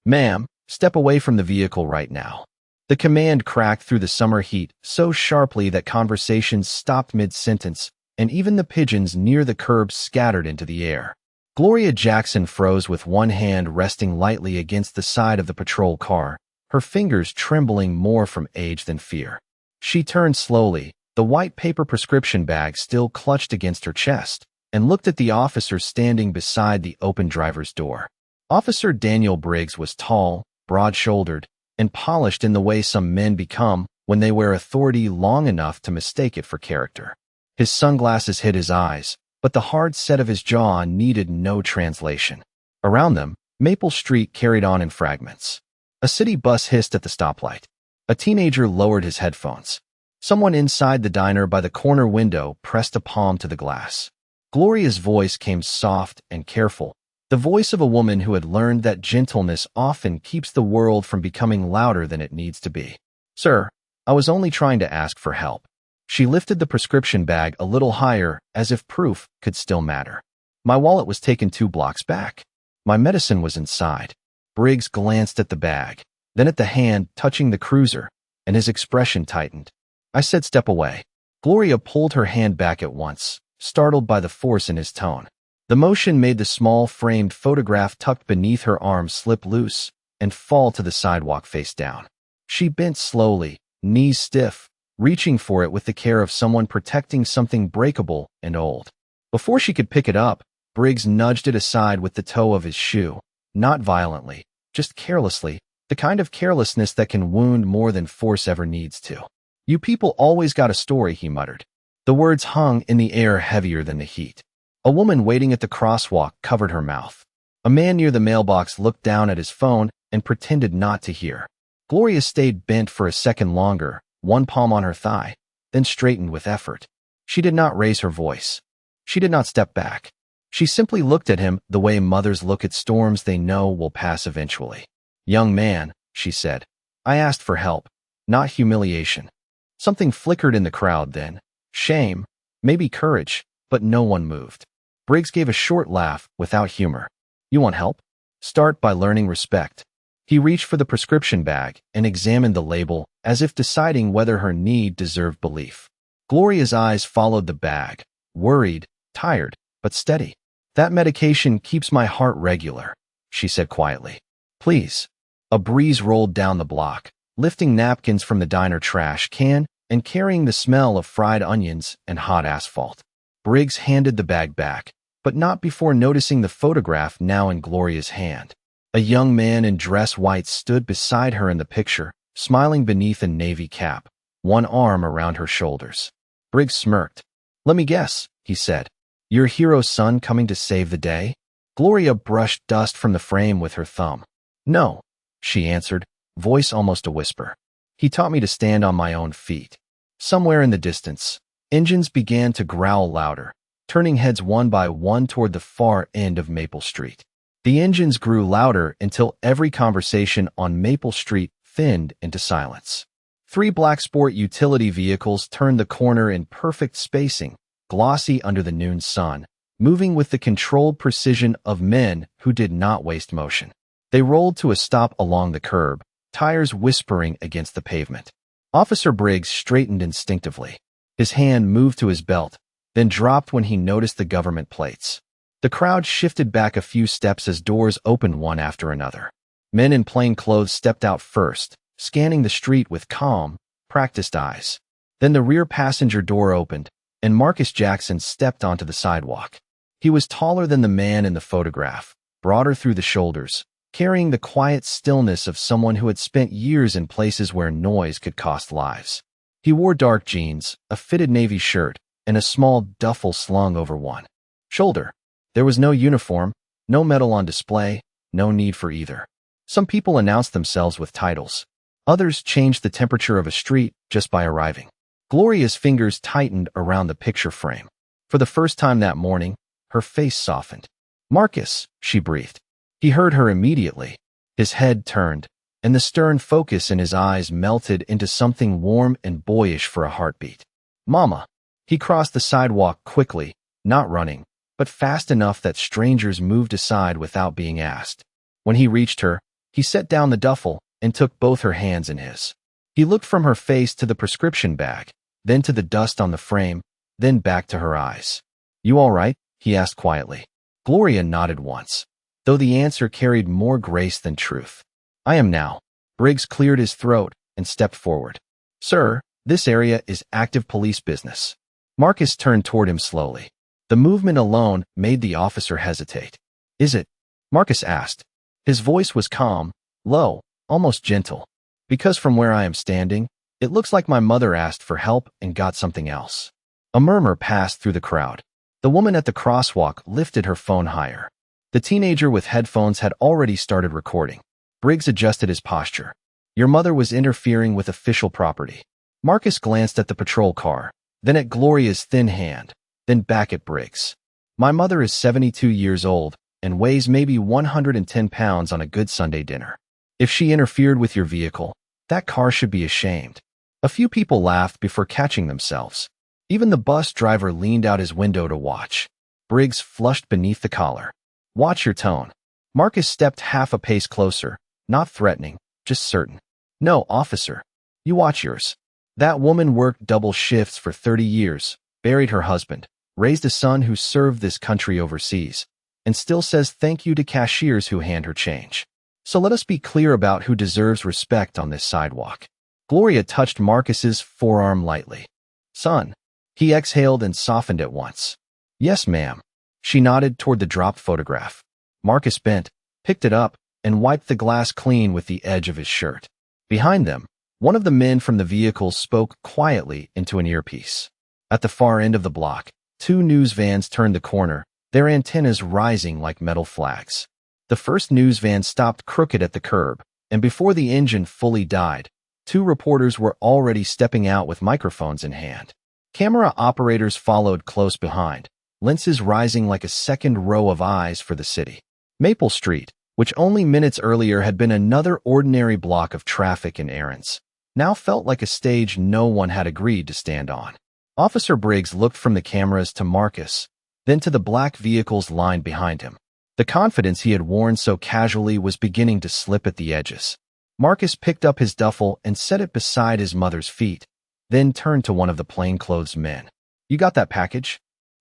Ma'am, step away from the vehicle right now. The command cracked through the summer heat so sharply that conversations stopped mid-sentence, and even the pigeons near the curb scattered into the air. Gloria Jackson froze with one hand resting lightly against the side of the patrol car, her fingers trembling more from age than fear. She turned slowly, the white paper prescription bag still clutched against her chest, and looked at the officer standing beside the open driver's door. Officer Daniel Briggs was tall, broad-shouldered, and polished in the way some men become when they wear authority long enough to mistake it for character. His sunglasses hid his eyes, but the hard set of his jaw needed no translation. Around them, Maple Street carried on in fragments. A city bus hissed at the stoplight. A teenager lowered his headphones. Someone inside the diner by the corner window pressed a palm to the glass. Gloria's voice came soft and careful, the voice of a woman who had learned that gentleness often keeps the world from becoming louder than it needs to be. Sir, I was only trying to ask for help. She lifted the prescription bag a little higher, as if proof could still matter. My wallet was taken 2 blocks back. My medicine was inside. Briggs glanced at the bag, then at the hand touching the cruiser, and his expression tightened. I said step away. Gloria pulled her hand back at once, startled by the force in his tone. The motion made the small framed photograph tucked beneath her arm slip loose and fall to the sidewalk face down. She bent slowly, knees stiff, reaching for it with the care of someone protecting something breakable and old. Before she could pick it up, Briggs nudged it aside with the toe of his shoe, not violently, just carelessly, the kind of carelessness that can wound more than force ever needs to. You people always got a story, he muttered. The words hung in the air heavier than the heat. A woman waiting at the crosswalk covered her mouth. A man near the mailbox looked down at his phone and pretended not to hear. Gloria stayed bent for a second longer, one palm on her thigh, then straightened with effort. She did not raise her voice. She did not step back. She simply looked at him the way mothers look at storms they know will pass eventually. Young man, she said, I asked for help, not humiliation. Something flickered in the crowd then. Shame, maybe courage, but no one moved. Briggs gave a short laugh without humor. You want help? Start by learning respect. He reached for the prescription bag and examined the label as if deciding whether her need deserved belief. Gloria's eyes followed the bag, worried, tired, but steady. That medication keeps my heart regular, she said quietly. Please. A breeze rolled down the block, lifting napkins from the diner trash can and carrying the smell of fried onions and hot asphalt. Briggs handed the bag back, but not before noticing the photograph now in Gloria's hand. A young man in dress white stood beside her in the picture, smiling beneath a navy cap, one arm around her shoulders. Briggs smirked. Let me guess, he said. Your hero's son coming to save the day? Gloria brushed dust from the frame with her thumb. No, she answered, voice almost a whisper. He taught me to stand on my own feet. Somewhere in the distance, engines began to growl louder, turning heads one by one toward the far end of Maple Street. The engines grew louder until every conversation on Maple Street thinned into silence. 3 black sport utility vehicles turned the corner in perfect spacing, glossy under the noon sun, moving with the controlled precision of men who did not waste motion. They rolled to a stop along the curb, tires whispering against the pavement. Officer Briggs straightened instinctively. His hand moved to his belt, then dropped when he noticed the government plates. The crowd shifted back a few steps as doors opened one after another. Men in plain clothes stepped out first, scanning the street with calm, practiced eyes. Then the rear passenger door opened, and Marcus Jackson stepped onto the sidewalk. He was taller than the man in the photograph, broader through the shoulders, carrying the quiet stillness of someone who had spent years in places where noise could cost lives. He wore dark jeans, a fitted navy shirt, and a small duffel slung over one shoulder. There was no uniform, no medal on display, no need for either. Some people announced themselves with titles. Others changed the temperature of a street just by arriving. Gloria's fingers tightened around the picture frame. For the first time that morning, her face softened. Marcus, she breathed. He heard her immediately. His head turned, and the stern focus in his eyes melted into something warm and boyish for a heartbeat. Mama. He crossed the sidewalk quickly, not running, but fast enough that strangers moved aside without being asked. When he reached her, He set down the duffel and took both her hands in his. He looked from her face to the prescription bag, then to the dust on the frame, then back to her eyes. "You all right?" he asked quietly. Gloria nodded once, though the answer carried more grace than truth. "I am now." Briggs cleared his throat and stepped forward. "Sir, this area is active police business." Marcus turned toward him slowly. The movement alone made the officer hesitate. "Is it?" Marcus asked. His voice was calm, low, almost gentle. "Because from where I am standing, it looks like my mother asked for help and got something else." A murmur passed through the crowd. The woman at the crosswalk lifted her phone higher. The teenager with headphones had already started recording. Briggs adjusted his posture. "Your mother was interfering with official property." Marcus glanced at the patrol car, then at Gloria's thin hand, then back at Briggs. "My mother is 72 years old and weighs maybe 110 pounds on a good Sunday dinner. If she interfered with your vehicle, that car should be ashamed." A few people laughed before catching themselves. Even the bus driver leaned out his window to watch. Briggs flushed beneath the collar. "Watch your tone." Marcus stepped half a pace closer, not threatening, just certain. "No, officer. You watch yours." That woman worked double shifts for 30 years, buried her husband, raised a son who served this country overseas, and still says thank you to cashiers who hand her change. So let us be clear about who deserves respect on this sidewalk. Gloria touched Marcus's forearm lightly. "Son." He exhaled and softened at once. "Yes, ma'am." She nodded toward the dropped photograph. Marcus bent, picked it up, and wiped the glass clean with the edge of his shirt. Behind them, one of the men from the vehicle spoke quietly into an earpiece. At the far end of the block, two news vans turned the corner, their antennas rising like metal flags. The first news van stopped crooked at the curb, and before the engine fully died, two reporters were already stepping out with microphones in hand. Camera operators followed close behind, lenses rising like a second row of eyes for the city. Maple Street, which only minutes earlier had been another ordinary block of traffic and errands, now felt like a stage no one had agreed to stand on. Officer Briggs looked from the cameras to Marcus, then to the black vehicles lined behind him. The confidence he had worn so casually was beginning to slip at the edges. Marcus picked up his duffel and set it beside his mother's feet, then turned to one of the plainclothes men. "You got that package?"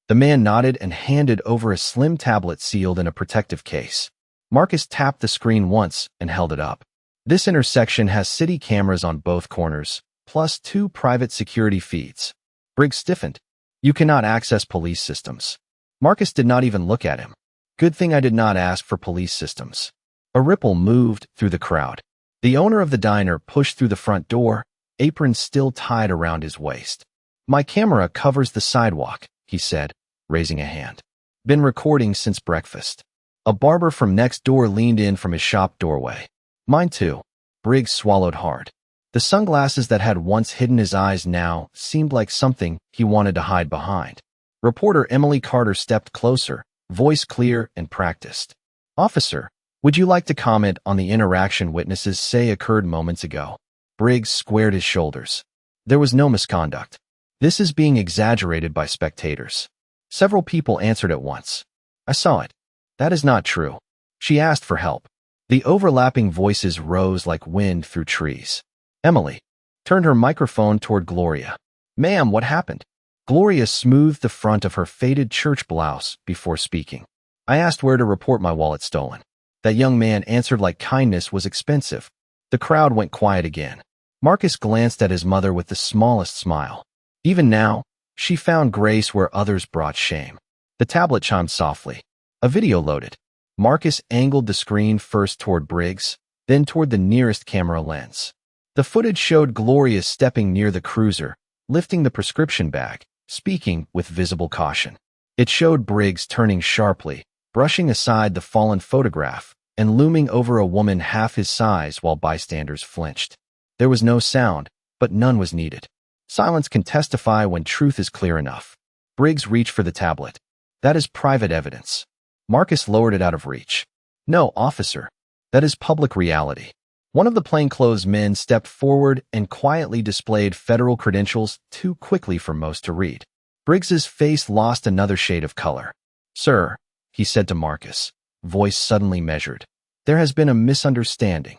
The man nodded and handed over a slim tablet sealed in a protective case. Marcus tapped the screen once and held it up. "This intersection has city cameras on both corners, plus 2 private security feeds." Briggs stiffened. "You cannot access police systems." Marcus did not even look at him. "Good thing I did not ask for police systems." A ripple moved through the crowd. The owner of the diner pushed through the front door, apron still tied around his waist. "My camera covers the sidewalk," he said, raising a hand. "Been recording since breakfast." A barber from next door leaned in from his shop doorway. "Mine too." Briggs swallowed hard. The sunglasses that had once hidden his eyes now seemed like something he wanted to hide behind. Reporter Emily Carter stepped closer, voice clear and practiced. "Officer, would you like to comment on the interaction witnesses say occurred moments ago?" Briggs squared his shoulders. "There was no misconduct. This is being exaggerated by spectators." Several people answered at once. "I saw it." "That is not true." "She asked for help." The overlapping voices rose like wind through trees. Emily turned her microphone toward Gloria. "Ma'am, what happened?" Gloria smoothed the front of her faded church blouse before speaking. "I asked where to report my wallet stolen. That young man answered like kindness was expensive." The crowd went quiet again. Marcus glanced at his mother with the smallest smile. Even now, she found grace where others brought shame. The tablet chimed softly. A video loaded. Marcus angled the screen first toward Briggs, then toward the nearest camera lens. The footage showed Gloria stepping near the cruiser, lifting the prescription bag, speaking with visible caution. It showed Briggs turning sharply, brushing aside the fallen photograph, and looming over a woman half his size while bystanders flinched. There was no sound, but none was needed. Silence can testify when truth is clear enough. Briggs reached for the tablet. "That is private evidence." Marcus lowered it out of reach. "No, officer. That is public reality." One of the plainclothes men stepped forward and quietly displayed federal credentials too quickly for most to read. Briggs's face lost another shade of color. "Sir," he said to Marcus, voice suddenly measured, There has been a misunderstanding.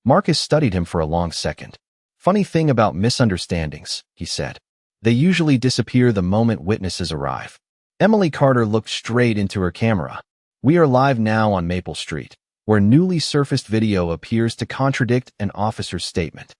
Marcus studied him for a long second. Funny thing about misunderstandings, he said. They usually disappear the moment witnesses arrive. Emily Carter looked straight into her camera. We are live now on Maple Street, where newly surfaced video appears to contradict an officer's statement.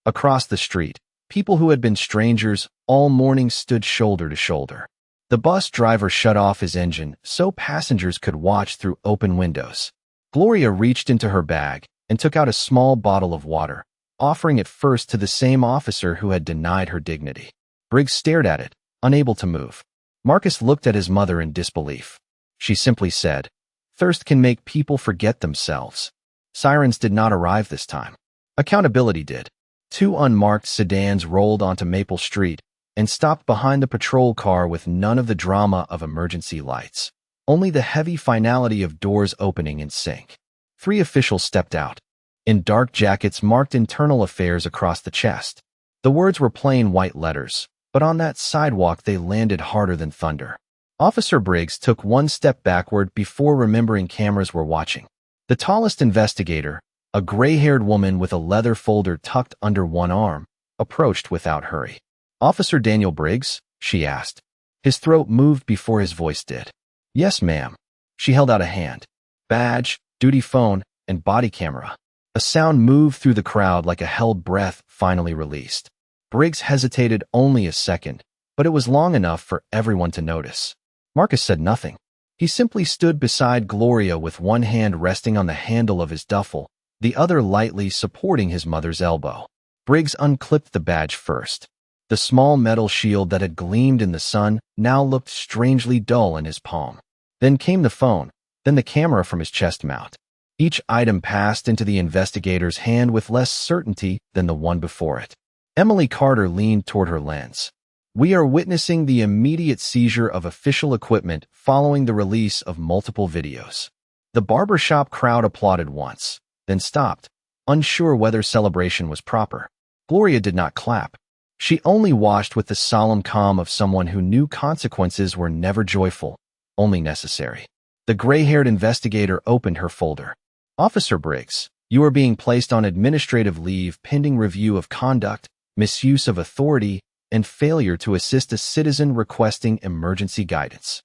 Across the street, people who had been strangers all morning stood shoulder to shoulder. The bus driver shut off his engine so passengers could watch through open windows. Gloria reached into her bag and took out a small bottle of water, offering it first to the same officer who had denied her dignity. Briggs stared at it, unable to move. Marcus looked at his mother in disbelief. She simply said, "Thirst can make people forget themselves." Sirens did not arrive this time. Accountability did. 2 unmarked sedans rolled onto Maple Street and stopped behind the patrol car with none of the drama of emergency lights. Only the heavy finality of doors opening in sync. 3 officials stepped out, in dark jackets marked internal affairs across the chest. The words were plain white letters, but on that sidewalk they landed harder than thunder. Officer Briggs took 1 step backward before remembering cameras were watching. The tallest investigator, a gray-haired woman with a leather folder tucked under one arm, approached without hurry. "Officer Daniel Briggs?" she asked. His throat moved before his voice did. "Yes, ma'am." She held out a hand. Badge, duty phone, and body camera. A sound moved through the crowd like a held breath finally released. Briggs hesitated only a second, but it was long enough for everyone to notice. Marcus said nothing. He simply stood beside Gloria with one hand resting on the handle of his duffel, the other lightly supporting his mother's elbow. Briggs unclipped the badge first. The small metal shield that had gleamed in the sun now looked strangely dull in his palm. Then came the phone, then the camera from his chest mount. Each item passed into the investigator's hand with less certainty than the one before it. Emily Carter leaned toward her lens. "We are witnessing the immediate seizure of official equipment following the release of multiple videos." The barbershop crowd applauded once, then stopped, unsure whether celebration was proper. Gloria did not clap. She only watched with the solemn calm of someone who knew consequences were never joyful, only necessary. The gray-haired investigator opened her folder. "Officer Briggs, you are being placed on administrative leave pending review of conduct, misuse of authority, and failure to assist a citizen requesting emergency guidance."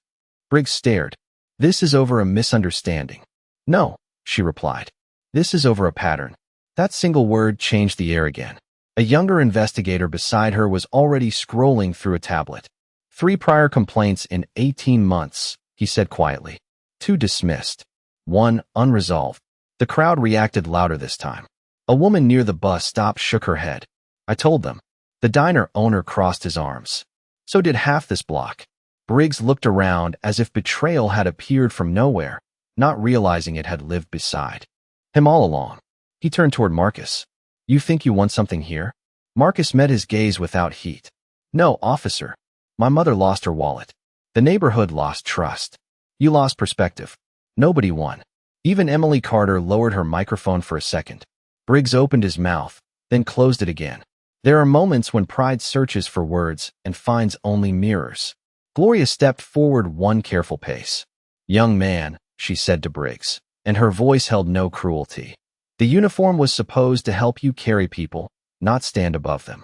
Briggs stared. "This is over a misunderstanding." "No," she replied. "This is over a pattern." That single word changed the air again. A younger investigator beside her was already scrolling through a tablet. 3 prior complaints in 18 months, he said quietly. 2 dismissed. 1 unresolved. The crowd reacted louder this time. A woman near the bus stop shook her head. "I told them." The diner owner crossed his arms. "So did half this block." Briggs looked around as if betrayal had appeared from nowhere, not realizing it had lived beside him all along. He turned toward Marcus. "You think you won something here?" Marcus met his gaze without heat. "No, officer. My mother lost her wallet. The neighborhood lost trust. You lost perspective. Nobody won." Even Emily Carter lowered her microphone for a second. Briggs opened his mouth, then closed it again. There are moments when pride searches for words and finds only mirrors. Gloria stepped forward 1 careful pace. "Young man," she said to Briggs, and her voice held no cruelty. "The uniform was supposed to help you carry people, not stand above them."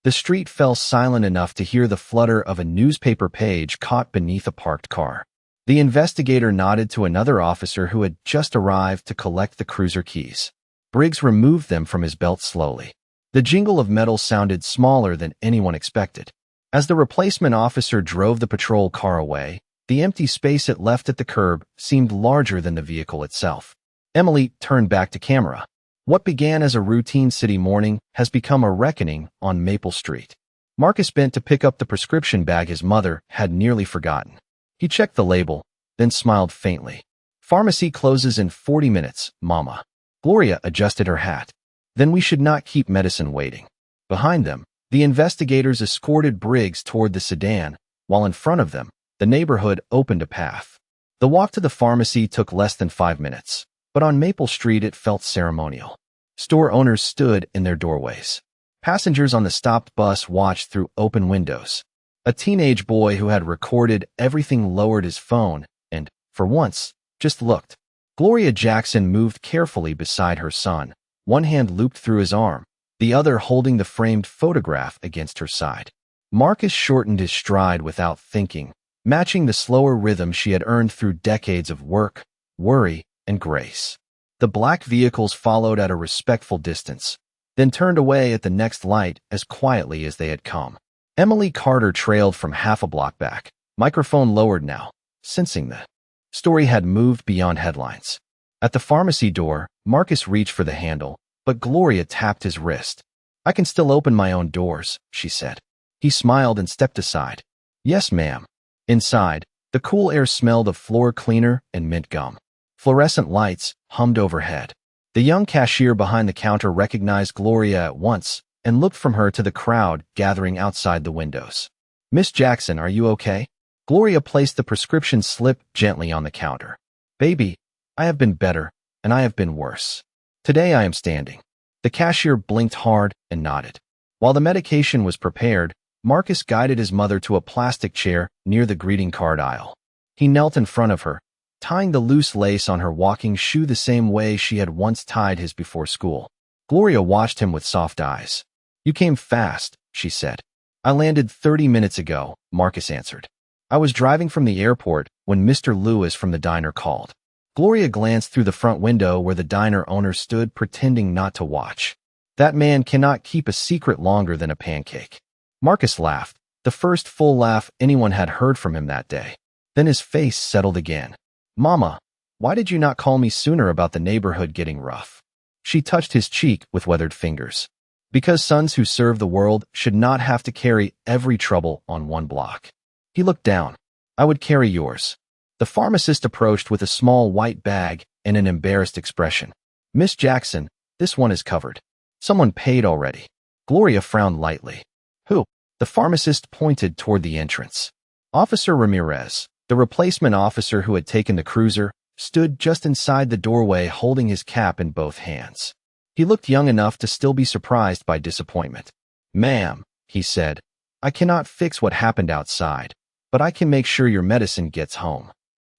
The street fell silent enough to hear the flutter of a newspaper page caught beneath a parked car. The investigator nodded to another officer who had just arrived to collect the cruiser keys. Briggs removed them from his belt slowly. The jingle of metal sounded smaller than anyone expected. As the replacement officer drove the patrol car away, the empty space it left at the curb seemed larger than the vehicle itself. Emily turned back to camera. What began as a routine city morning has become a reckoning on Maple Street. Marcus bent to pick up the prescription bag his mother had nearly forgotten. He checked the label, then smiled faintly. "Pharmacy closes in 40 minutes, Mama." Gloria adjusted her hat. "Then we should not keep medicine waiting." Behind them, the investigators escorted Briggs toward the sedan, while in front of them, the neighborhood opened a path. The walk to the pharmacy took less than 5 minutes, but on Maple Street it felt ceremonial. Store owners stood in their doorways. Passengers on the stopped bus watched through open windows. A teenage boy who had recorded everything lowered his phone and, for once, just looked. Gloria Jackson moved carefully beside her son, one hand looped through his arm, the other holding the framed photograph against her side. Marcus shortened his stride without thinking, matching the slower rhythm she had earned through decades of work, worry, and grace. The black vehicles followed at a respectful distance, then turned away at the next light as quietly as they had come. Emily Carter trailed from half a block back, microphone lowered now, sensing the story had moved beyond headlines. At the pharmacy door, Marcus reached for the handle, but Gloria tapped his wrist. "I can still open my own doors," she said. He smiled and stepped aside. "Yes, ma'am." Inside, the cool air smelled of floor cleaner and mint gum. Fluorescent lights hummed overhead. The young cashier behind the counter recognized Gloria at once and looked from her to the crowd gathering outside the windows. "Miss Jackson, are you okay?" Gloria placed the prescription slip gently on the counter. "Baby, I have been better, and I have been worse. Today I am standing." The cashier blinked hard and nodded. While the medication was prepared, Marcus guided his mother to a plastic chair near the greeting card aisle. He knelt in front of her, tying the loose lace on her walking shoe the same way she had once tied his before school. Gloria watched him with soft eyes. "You came fast," she said. "I landed 30 minutes ago," Marcus answered. "I was driving from the airport when Mr. Lewis from the diner called." Gloria glanced through the front window where the diner owner stood pretending not to watch. "That man cannot keep a secret longer than a pancake." Marcus laughed, the first full laugh anyone had heard from him that day. Then his face settled again. "Mama, why did you not call me sooner about the neighborhood getting rough?" She touched his cheek with weathered fingers. "Because sons who serve the world should not have to carry every trouble on one block." He looked down. "I would carry yours." The pharmacist approached with a small white bag and an embarrassed expression. "Miss Jackson, this one is covered. Someone paid already." Gloria frowned lightly. "Who?" The pharmacist pointed toward the entrance. Officer Ramirez, the replacement officer who had taken the cruiser, stood just inside the doorway holding his cap in both hands. He looked young enough to still be surprised by disappointment. "Ma'am," he said, "I cannot fix what happened outside, but I can make sure your medicine gets home."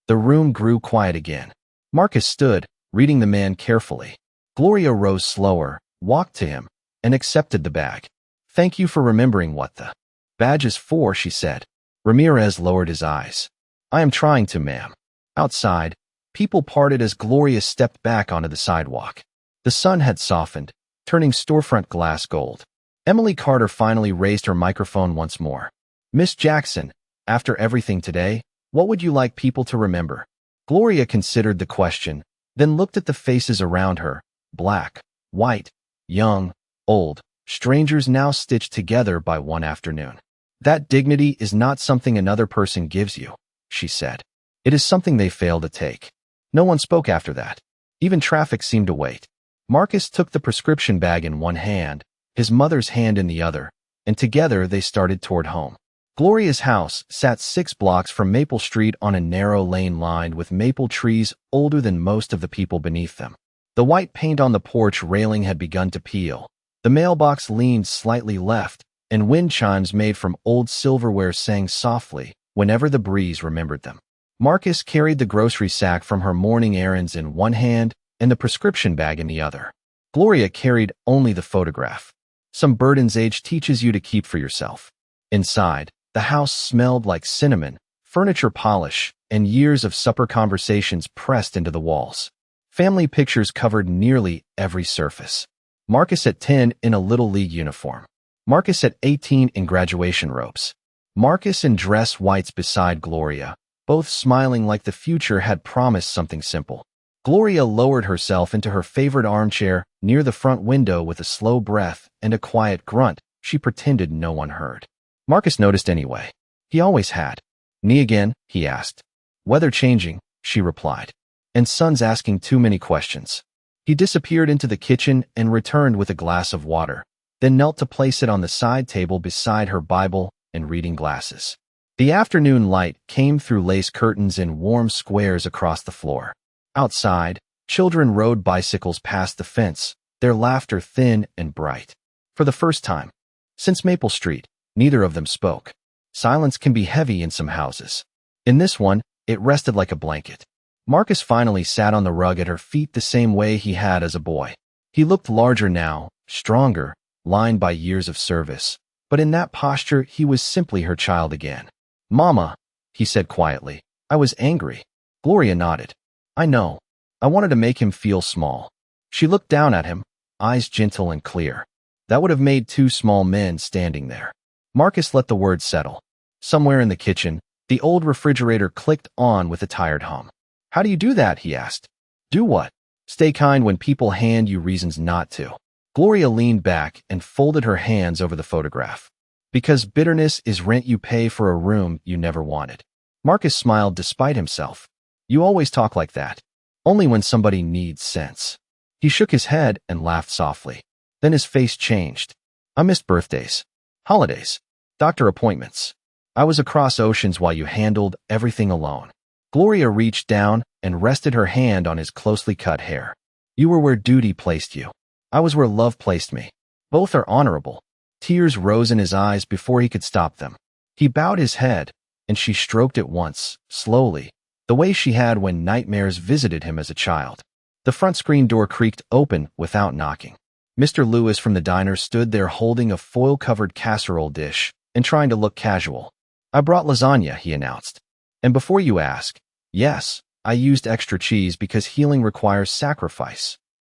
The room grew quiet again. Marcus stood, reading the man carefully. Gloria rose slower, walked to him, and accepted the bag. "Thank you for remembering what the badge is for," she said. Ramirez lowered his eyes. "I am trying to, ma'am." Outside, people parted as Gloria stepped back onto the sidewalk. The sun had softened, turning storefront glass gold. Emily Carter finally raised her microphone once more. "Miss Jackson, after everything today, what would you like people to remember?" Gloria considered the question, then looked at the faces around her, black, white, young, old, strangers now stitched together by one afternoon. "That dignity is not something another person gives you," she said. "It is something they fail to take." No one spoke after that. Even traffic seemed to wait. Marcus took the prescription bag in one hand, his mother's hand in the other, and together they started toward home. Gloria's house sat 6 blocks from Maple Street on a narrow lane lined with maple trees older than most of the people beneath them. The white paint on the porch railing had begun to peel. The mailbox leaned slightly left, and wind chimes made from old silverware sang softly whenever the breeze remembered them. Marcus carried the grocery sack from her morning errands in one hand and the prescription bag in the other. Gloria carried only the photograph. Some burdens age teaches you to keep for yourself. Inside, the house smelled like cinnamon, furniture polish, and years of supper conversations pressed into the walls. Family pictures covered nearly every surface. Marcus at 10 in a Little League uniform. Marcus at 18 in graduation robes. Marcus in dress whites beside Gloria, both smiling like the future had promised something simple. Gloria lowered herself into her favorite armchair near the front window with a slow breath and a quiet grunt she pretended no one heard. Marcus noticed anyway. He always had. "Me again?" he asked. "Weather changing," she replied. "And son's asking too many questions." He disappeared into the kitchen and returned with a glass of water, then knelt to place it on the side table beside her Bible and reading glasses. The afternoon light came through lace curtains in warm squares across the floor. Outside, children rode bicycles past the fence, their laughter thin and bright. For the first time since Maple Street, neither of them spoke. Silence can be heavy in some houses. In this one, it rested like a blanket. Marcus finally sat on the rug at her feet the same way he had as a boy. He looked larger now, stronger, lined by years of service. But in that posture, he was simply her child again. "Mama," he said quietly, "I was angry." Gloria nodded. "I know. I wanted to make him feel small." She looked down at him, eyes gentle and clear. That would have made two small men standing there. Marcus let the words settle. Somewhere in the kitchen, the old refrigerator clicked on with a tired hum. "How do you do that?" he asked. "Do what?" "Stay kind when people hand you reasons not to." Gloria leaned back and folded her hands over the photograph. "Because bitterness is rent you pay for a room you never wanted." Marcus smiled despite himself. "You always talk like that. Only when somebody needs sense." He shook his head and laughed softly. Then his face changed. "I missed birthdays, holidays, doctor appointments. I was across oceans while you handled everything alone." Gloria reached down and rested her hand on his closely cut hair. "You were where duty placed you. I was where love placed me. Both are honorable." Tears rose in his eyes before he could stop them. He bowed his head, and she stroked it once, slowly, the way she had when nightmares visited him as a child. The front screen door creaked open without knocking. Mr. Lewis from the diner stood there holding a foil-covered casserole dish and trying to look casual. "I brought lasagna," he announced. "And before you ask, yes, I used extra cheese because healing requires sacrifice."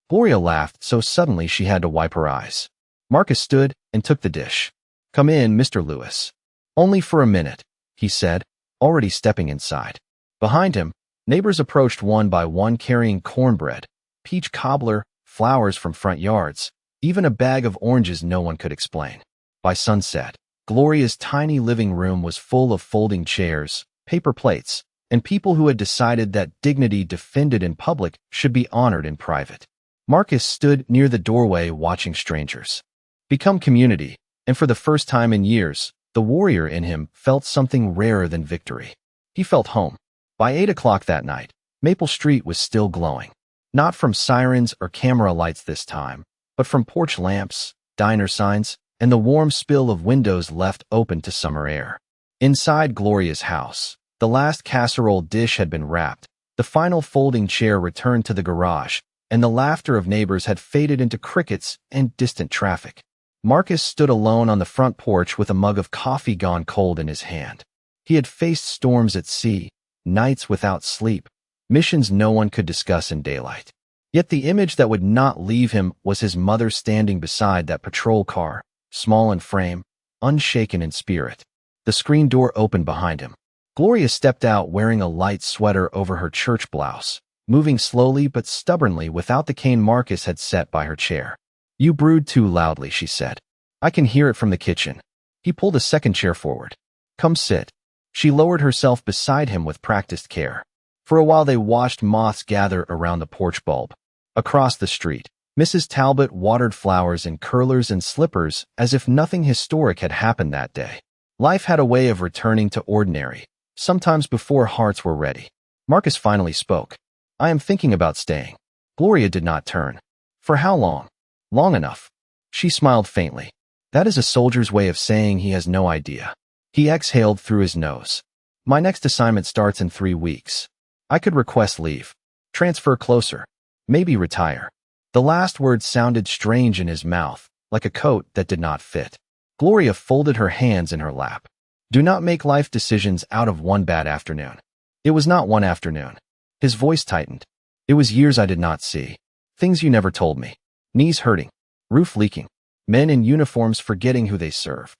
Gloria laughed so suddenly she had to wipe her eyes. Marcus stood and took the dish. "Come in, Mr. Lewis." "Only for a minute," he said, already stepping inside. Behind him, neighbors approached one by one carrying cornbread, peach cobbler, flowers from front yards, even a bag of oranges no one could explain. By sunset, Gloria's tiny living room was full of folding chairs, paper plates, and people who had decided that dignity defended in public should be honored in private. Marcus stood near the doorway watching strangers. Become community, and for the first time in years, the warrior in him felt something rarer than victory. He felt home. By 8 o'clock that night, Maple Street was still glowing. Not from sirens or camera lights this time, but from porch lamps, diner signs, and the warm spill of windows left open to summer air. Inside Gloria's house, the last casserole dish had been wrapped, the final folding chair returned to the garage, and the laughter of neighbors had faded into crickets and distant traffic. Marcus stood alone on the front porch with a mug of coffee gone cold in his hand. He had faced storms at sea, nights without sleep, missions no one could discuss in daylight. Yet the image that would not leave him was his mother standing beside that patrol car, small in frame, unshaken in spirit. The screen door opened behind him. Gloria stepped out wearing a light sweater over her church blouse, moving slowly but stubbornly without the cane Marcus had set by her chair. "You brewed too loudly," she said. "I can hear it from the kitchen." He pulled a second chair forward. "Come sit." She lowered herself beside him with practiced care. For a while they watched moths gather around the porch bulb. Across the street, Mrs. Talbot watered flowers in curlers and slippers as if nothing historic had happened that day. Life had a way of returning to ordinary, sometimes before hearts were ready. Marcus finally spoke. "I am thinking about staying." Gloria did not turn. "For how long?" "Long enough." She smiled faintly. That is a soldier's way of saying he has no idea. He exhaled through his nose. "My next assignment starts in 3 weeks. I could request leave. Transfer closer. Maybe retire." The last word sounded strange in his mouth, like a coat that did not fit. Gloria folded her hands in her lap. "Do not make life decisions out of one bad afternoon." "It was not one afternoon." His voice tightened. "It was years I did not see. Things you never told me. Knees hurting. Roof leaking. Men in uniforms forgetting who they serve."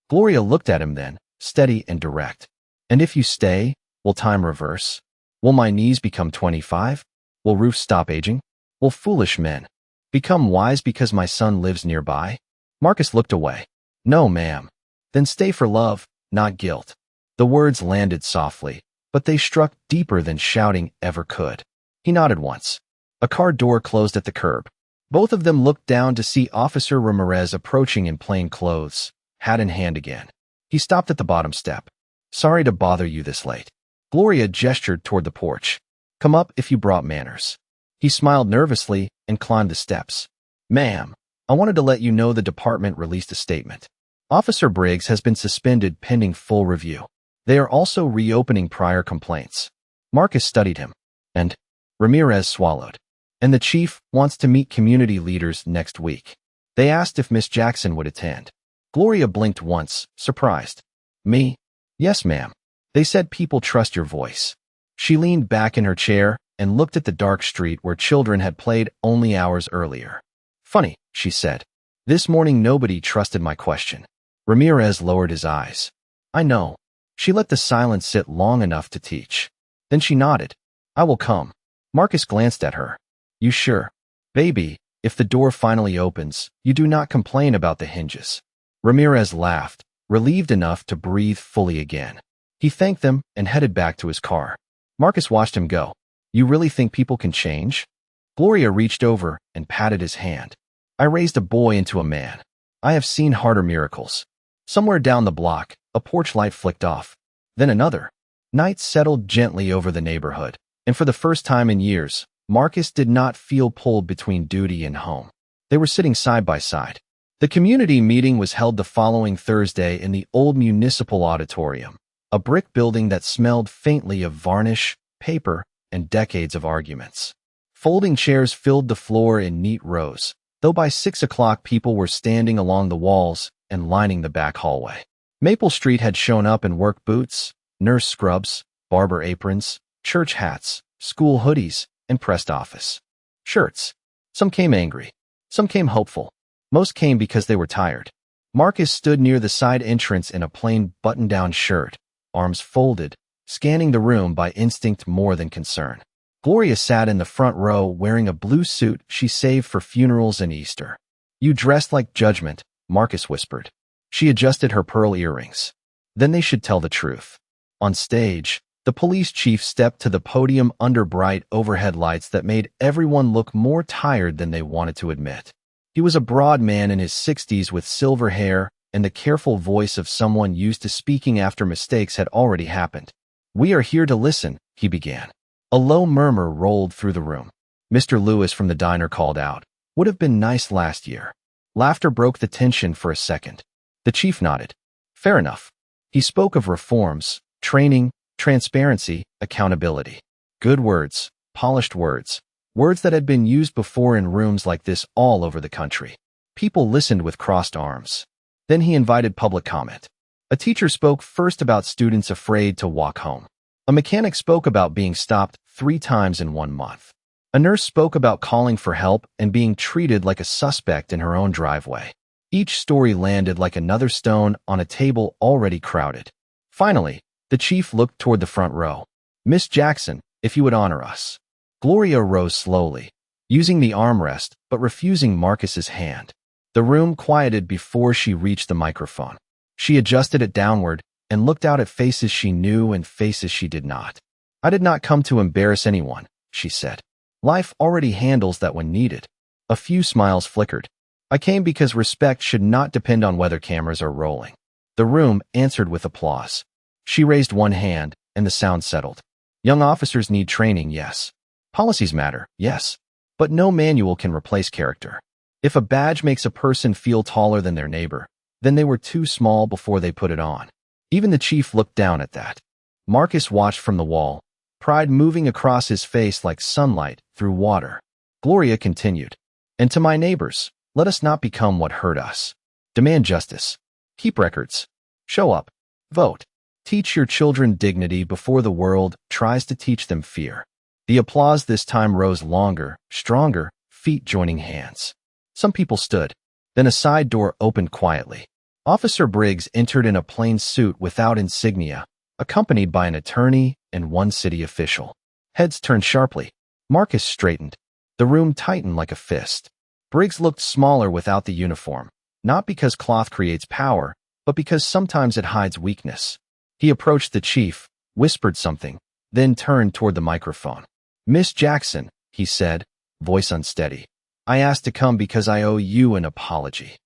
Gloria looked at him then, steady and direct. "And if you stay, will time reverse? Will my knees become 25? Will roofs stop aging? Will foolish men become wise because my son lives nearby?" Marcus looked away. "No, ma'am." "Then stay for love, not guilt." The words landed softly, but they struck deeper than shouting ever could. He nodded once. A car door closed at the curb. Both of them looked down to see Officer Ramirez approaching in plain clothes, hat in hand again. He stopped at the bottom step. "Sorry to bother you this late." Gloria gestured toward the porch. "Come up if you brought manners." He smiled nervously and climbed the steps. "Ma'am, I wanted to let you know the department released a statement. Officer Briggs has been suspended pending full review. They are also reopening prior complaints." Marcus studied him. And Ramirez swallowed. And the chief wants to meet community leaders next week. They asked if Miss Jackson would attend. Gloria blinked once, surprised. Me? Yes, ma'am. They said people trust your voice. She leaned back in her chair and looked at the dark street where children had played only hours earlier. Funny, she said. This morning nobody trusted my question. Ramirez lowered his eyes. I know. She let the silence sit long enough to teach. Then she nodded. I will come. Marcus glanced at her. You sure? Baby, if the door finally opens, you do not complain about the hinges. Ramirez laughed, relieved enough to breathe fully again. He thanked them and headed back to his car. Marcus watched him go. You really think people can change? Gloria reached over and patted his hand. I raised a boy into a man. I have seen harder miracles. Somewhere down the block, a porch light flicked off. Then another. Night settled gently over the neighborhood, and for the first time in years, Marcus did not feel pulled between duty and home. They were sitting side by side. The community meeting was held the following Thursday in the old municipal auditorium, a brick building that smelled faintly of varnish, paper, and decades of arguments. Folding chairs filled the floor in neat rows, though by 6 o'clock people were standing along the walls and lining the back hallway. Maple Street had shown up in work boots, nurse scrubs, barber aprons, church hats, school hoodies, and pressed office shirts. Some came angry. Some came hopeful. Most came because they were tired. Marcus stood near the side entrance in a plain button-down shirt, arms folded, scanning the room by instinct more than concern. Gloria sat in the front row wearing a blue suit she saved for funerals and Easter. You dressed like judgment, Marcus whispered. She adjusted her pearl earrings. Then they should tell the truth. On stage, the police chief stepped to the podium under bright overhead lights that made everyone look more tired than they wanted to admit. He was a broad man in his 60s with silver hair and the careful voice of someone used to speaking after mistakes had already happened. We are here to listen, he began. A low murmur rolled through the room. Mr. Lewis from the diner called out, "Would have been nice last year." Laughter broke the tension for a second. The chief nodded. Fair enough. He spoke of reforms, training, transparency, accountability. Good words, polished words, words that had been used before in rooms like this all over the country. People listened with crossed arms. Then he invited public comment. A teacher spoke first about students afraid to walk home. A mechanic spoke about being stopped 3 times in 1 month. A nurse spoke about calling for help and being treated like a suspect in her own driveway. Each story landed like another stone on a table already crowded. Finally, the chief looked toward the front row. Miss Jackson, if you would honor us. Gloria rose slowly, using the armrest but refusing Marcus's hand. The room quieted before she reached the microphone. She adjusted it downward and looked out at faces she knew and faces she did not. I did not come to embarrass anyone, she said. Life already handles that when needed. A few smiles flickered. I came because respect should not depend on whether cameras are rolling. The room answered with applause. She raised one hand, and the sound settled. Young officers need training, yes. Policies matter, yes. But no manual can replace character. If a badge makes a person feel taller than their neighbor, then they were too small before they put it on. Even the chief looked down at that. Marcus watched from the wall, pride moving across his face like sunlight through water. Gloria continued. And to my neighbors, let us not become what hurt us. Demand justice. Keep records. Show up. Vote. Teach your children dignity before the world tries to teach them fear. The applause this time rose longer, stronger, feet joining hands. Some people stood. Then a side door opened quietly. Officer Briggs entered in a plain suit without insignia, accompanied by an attorney and one city official. Heads turned sharply. Marcus straightened. The room tightened like a fist. Briggs looked smaller without the uniform, not because cloth creates power, but because sometimes it hides weakness. He approached the chief, whispered something, then turned toward the microphone. Miss Jackson, he said, voice unsteady. I asked to come because I owe you an apology.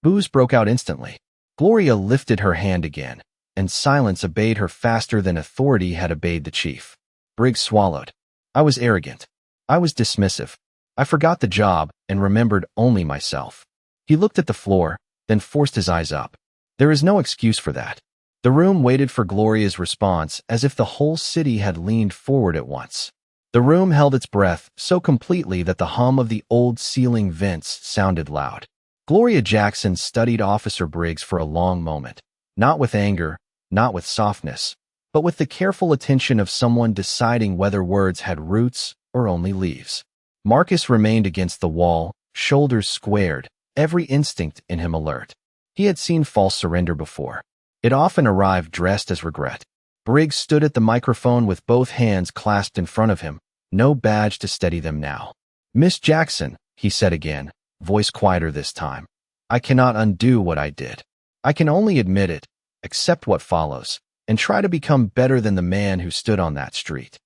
Boos broke out instantly. Gloria lifted her hand again, and silence obeyed her faster than authority had obeyed the chief. Briggs swallowed. I was arrogant. I was dismissive. I forgot the job and remembered only myself. He looked at the floor, then forced his eyes up. There is no excuse for that. The room waited for Gloria's response as if the whole city had leaned forward at once. The room held its breath so completely that the hum of the old ceiling vents sounded loud. Gloria Jackson studied Officer Briggs for a long moment, not with anger, not with softness, but with the careful attention of someone deciding whether words had roots or only leaves. Marcus remained against the wall, shoulders squared, every instinct in him alert. He had seen false surrender before. It often arrived dressed as regret. Briggs stood at the microphone with both hands clasped in front of him, no badge to steady them now. "Miss Jackson," he said again, voice quieter this time, "I cannot undo what I did. I can only admit it, accept what follows, and try to become better than the man who stood on that street."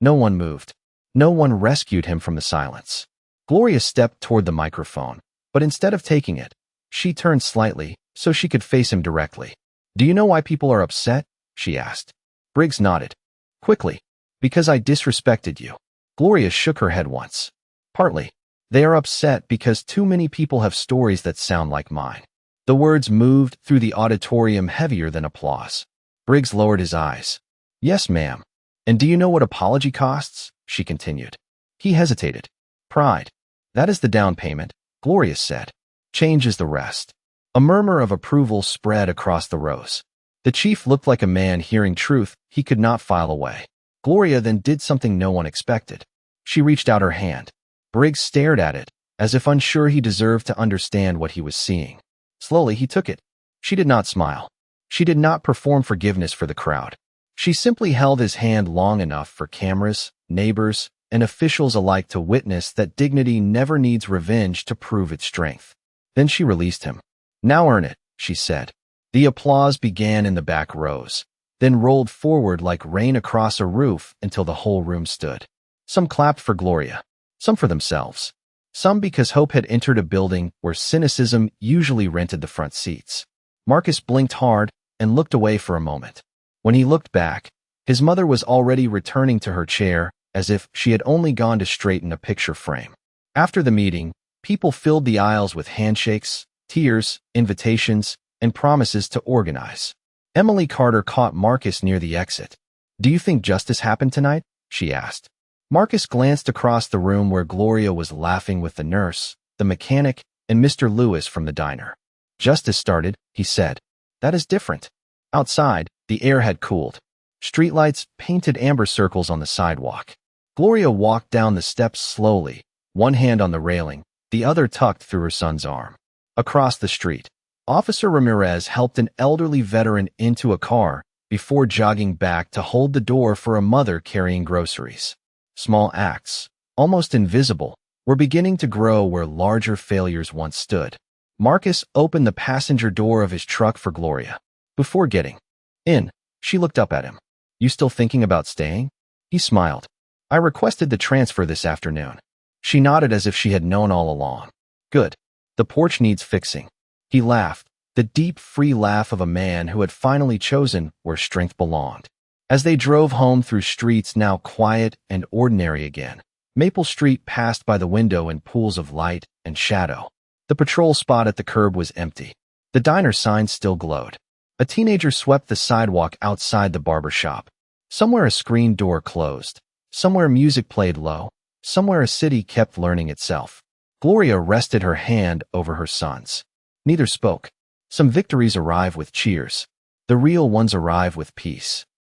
No one moved. No one rescued him from the silence. Gloria stepped toward the microphone, but instead of taking it, she turned slightly so she could face him directly. "Do you know why people are upset?" she asked. Briggs nodded. Quickly. "Because I disrespected you." Gloria shook her head once. "Partly. They are upset because too many people have stories that sound like mine." The words moved through the auditorium heavier than applause. Briggs lowered his eyes. "Yes, ma'am. And do you know what apology costs?" she continued. He hesitated. "Pride. That is the down payment," Gloria said. "Change is the rest." A murmur of approval spread across the rows. The chief looked like a man hearing truth he could not file away. Gloria then did something no one expected. She reached out her hand. Briggs stared at it, as if unsure he deserved to understand what he was seeing. Slowly he took it. She did not smile. She did not perform forgiveness for the crowd. She simply held his hand long enough for cameras, neighbors, and officials alike to witness that dignity never needs revenge to prove its strength. Then she released him. "Now earn it," she said. The applause began in the back rows, then rolled forward like rain across a roof until the whole room stood. Some clapped for Gloria, some for themselves, some because hope had entered a building where cynicism usually rented the front seats. Marcus blinked hard and looked away for a moment. When he looked back, his mother was already returning to her chair as if she had only gone to straighten a picture frame. After the meeting, people filled the aisles with handshakes, tears, invitations, and promises to organize. Emily Carter caught Marcus near the exit. "Do you think justice happened tonight?" she asked. Marcus glanced across the room where Gloria was laughing with the nurse, the mechanic, and Mr. Lewis from the diner. "Justice started," he said. "That is different." Outside, the air had cooled. Streetlights painted amber circles on the sidewalk. Gloria walked down the steps slowly, one hand on the railing, the other tucked through her son's arm. Across the street, Officer Ramirez helped an elderly veteran into a car before jogging back to hold the door for a mother carrying groceries. Small acts, almost invisible, were beginning to grow where larger failures once stood. Marcus opened the passenger door of his truck for Gloria. Before getting in, she looked up at him. "You still thinking about staying?" He smiled. "I requested the transfer this afternoon." She nodded as if she had known all along. "Good. The porch needs fixing." He laughed, the deep, free laugh of a man who had finally chosen where strength belonged. As they drove home through streets now quiet and ordinary again, Maple Street passed by the window in pools of light and shadow. The patrol spot at the curb was empty. The diner sign still glowed. A teenager swept the sidewalk outside the barber shop. Somewhere a screen door closed. Somewhere music played low. Somewhere a city kept learning itself. Gloria rested her hand over her son's. Neither spoke. Some victories arrive with cheers. The real ones arrive with peace.